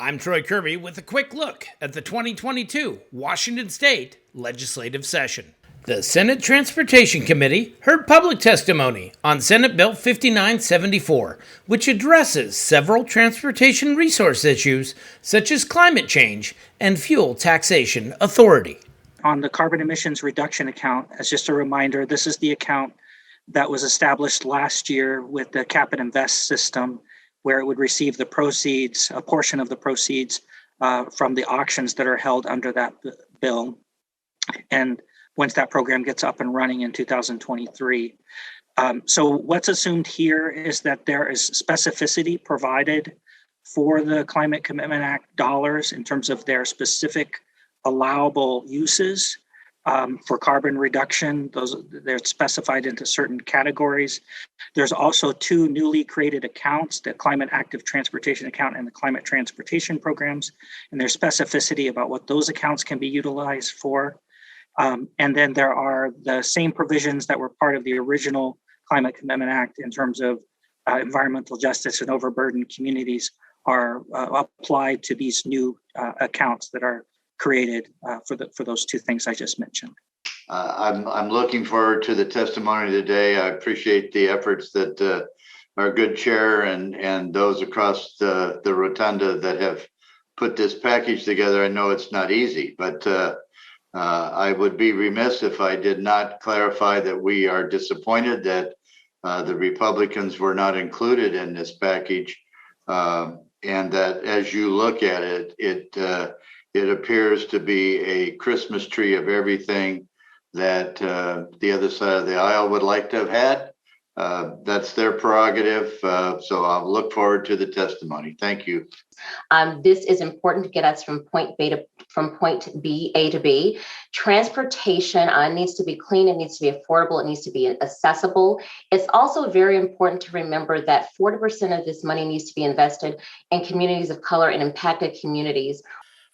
I'm Troy Kirby with a quick look at the 2022 Washington State legislative session. The Senate Transportation Committee heard public testimony on Senate Bill 5974, which addresses several transportation resource issues such as climate change and fuel taxation authority. On the carbon emissions reduction account, as just a reminder, this is the account that was established last year with the cap and invest system, where it would receive the proceeds, a portion of the proceeds from the auctions that are held under that bill. And once that program gets up and running in 2023. So what's assumed here is that there is specificity provided for the Climate Commitment Act dollars in terms of their specific allowable uses for carbon reduction. They're specified into certain categories. There's also two newly created accounts, the Climate Active Transportation Account and the Climate Transportation Programs, and there's specificity about what those accounts can be utilized for. And then there are the same provisions that were part of the original Climate Commitment Act in terms of environmental justice and overburdened communities are applied to these new accounts that are created for those two things I just mentioned. I'm looking forward to the testimony today. I appreciate the efforts that our good chair and those across the rotunda that have put this package together. I know it's not easy, but I would be remiss if I did not clarify that we are disappointed that the Republicans were not included in this package, and that as you look at it, it appears to be a Christmas tree of everything that the other side of the aisle would like to have had. That's their prerogative. So I'll look forward to the testimony. Thank you. This is important to get us from point A to B. Transportation needs to be clean. It needs to be affordable. It needs to be accessible. It's also very important to remember that 40% of this money needs to be invested in communities of color and impacted communities.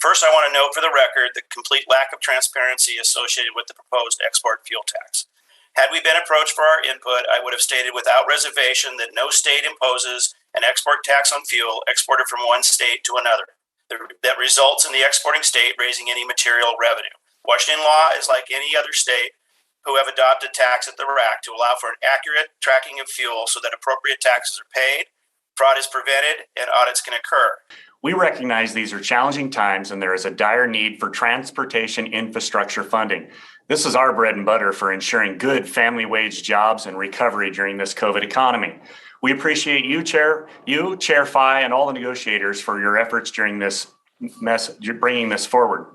First, I want to note for the record the complete lack of transparency associated with the proposed export fuel tax. Had we been approached for our input, I would have stated without reservation that no state imposes an export tax on fuel exported from one state to another that results in the exporting state raising any material revenue. Washington law is like any other state who have adopted tax at the rack to allow for an accurate tracking of fuel so that appropriate taxes are paid, fraud is prevented, and audits can occur. We recognize these are challenging times and there is a dire need for transportation infrastructure funding. This is our bread and butter for ensuring good family wage jobs and recovery during this COVID economy. We appreciate you, Chair Fye, and all the negotiators for your efforts during this bringing this forward.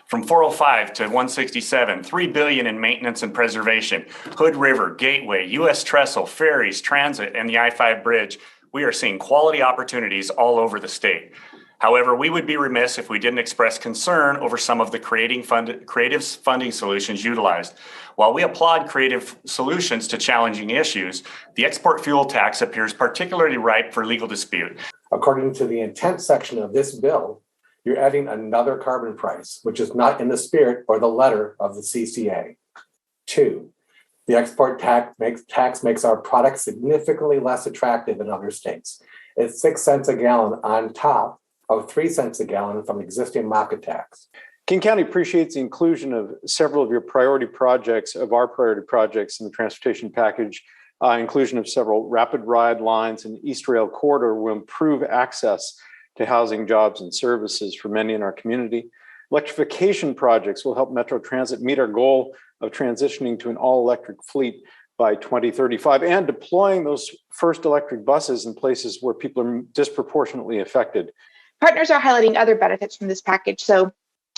From 405 to 167, $3 billion in maintenance and preservation, Hood River, Gateway, U.S. Trestle, ferries, transit, and the I-5 bridge. We are seeing quality opportunities all over the state. However, we would be remiss if we didn't express concern over some of the creative funding solutions utilized. While we applaud creative solutions to challenging issues, the export fuel tax appears particularly ripe for legal dispute. According to the intent section of this bill, you're adding another carbon price, which is not in the spirit or the letter of the CCA. 2, the export tax makes our product significantly less attractive in other states. It's 6 cents a gallon on top of 3 cents a gallon from existing market tax. King County appreciates the inclusion of several of our priority projects in the transportation package. Inclusion of several rapid ride lines and East Rail corridor will improve access to housing, jobs, and services for many in our community. Electrification projects will help Metro Transit meet our goal of transitioning to an all-electric fleet by 2035 and deploying those first electric buses in places where people are disproportionately affected. Partners are highlighting other benefits from this package, so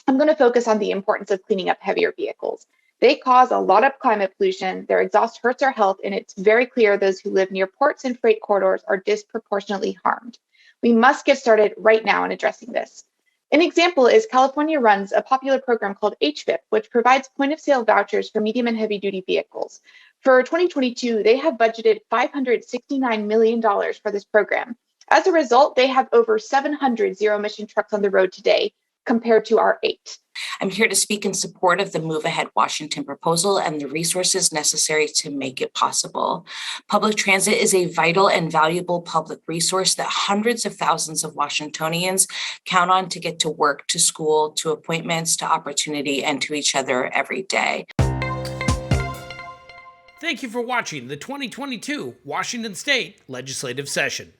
I'm going to focus on the importance of cleaning up heavier vehicles. They cause a lot of climate pollution, their exhaust hurts our health, and it's very clear those who live near ports and freight corridors are disproportionately harmed. We must get started right now in addressing this. An example is California runs a popular program called HVIP, which provides point-of-sale vouchers for medium and heavy-duty vehicles. For 2022, they have budgeted $569 million for this program. As a result, they have over 700 zero-emission trucks on the road today, compared to our 8. I'm here to speak in support of the Move Ahead Washington proposal and the resources necessary to make it possible. Public transit is a vital and valuable public resource that hundreds of thousands of Washingtonians count on to get to work, to school, to appointments, to opportunity, and to each other every day. Thank you for watching the 2022 Washington State Legislative Session.